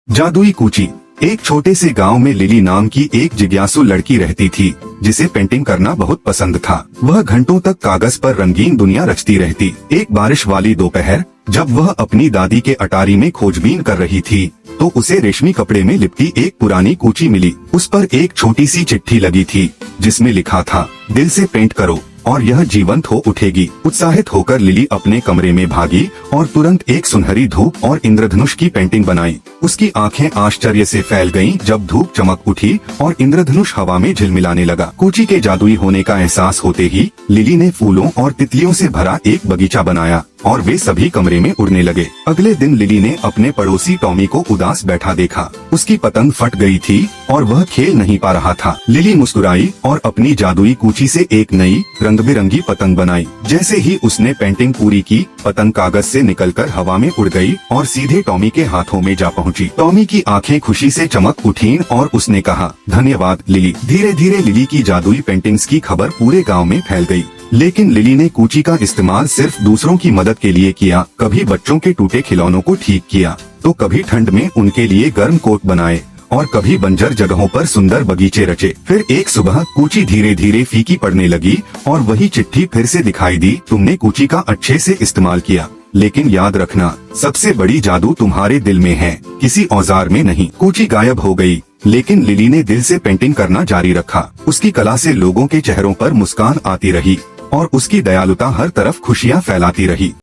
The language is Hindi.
जादुई कूची। एक छोटे से गांव में लिली नाम की एक जिज्ञासु लड़की रहती थी, जिसे पेंटिंग करना बहुत पसंद था। वह घंटों तक कागज पर रंगीन दुनिया रचती रहती। एक बारिश वाली दोपहर, जब वह अपनी दादी के अटारी में खोजबीन कर रही थी, तो उसे रेशमी कपड़े में लिपटी एक पुरानी कूची मिली। उस पर एक छोटी सी चिट्ठी लगी थी, जिसमें लिखा था, दिल से पेंट करो और यह जीवंत हो उठेगी। उत्साहित होकर लिली अपने कमरे में भागी और तुरंत एक सुनहरी धूप और इंद्रधनुष की पेंटिंग बनाई। उसकी आंखें आश्चर्य से फैल गईं जब धूप चमक उठी और इंद्रधनुष हवा में झिलमिलाने लगा। कूची के जादुई होने का एहसास होते ही लिली ने फूलों और तितलियों से भरा एक बगीचा बनाया और वे सभी कमरे में उड़ने लगे। अगले दिन लिली ने अपने पड़ोसी टॉमी को उदास बैठा देखा। उसकी पतंग फट गई थी और वह खेल नहीं पा रहा था। लिली मुस्कुराई और अपनी जादुई कूची से एक नई रंग बिरंगी पतंग बनाई। जैसे ही उसने पेंटिंग पूरी की, पतंग कागज से निकलकर हवा में उड़ गई और सीधे टॉमी के हाथों में जा पहुंची। टॉमी की आंखें खुशी से चमक उठीं और उसने कहा, धन्यवाद लिली। धीरे धीरे लिली की जादुई पेंटिंग्स की खबर पूरे गाँव में फैल गयी। लेकिन लिली ने कूची का इस्तेमाल सिर्फ दूसरों की मदद के लिए किया। कभी बच्चों के टूटे खिलौनों को ठीक किया, तो कभी ठंड में उनके लिए गर्म कोट बनाए और कभी बंजर जगहों पर सुंदर बगीचे रचे। फिर एक सुबह कूची धीरे धीरे फीकी पड़ने लगी और वही चिट्ठी फिर से दिखाई दी, तुमने कूची का अच्छे से इस्तेमाल किया, लेकिन याद रखना, सबसे बड़ी जादू तुम्हारे दिल में है, किसी औजार में नहीं। कूची गायब हो गई, लेकिन लिली ने दिल से पेंटिंग करना जारी रखा। उसकी कला से लोगों के चेहरों पर मुस्कान आती रही और उसकी दयालुता हर तरफ खुशियाँ फैलाती रही।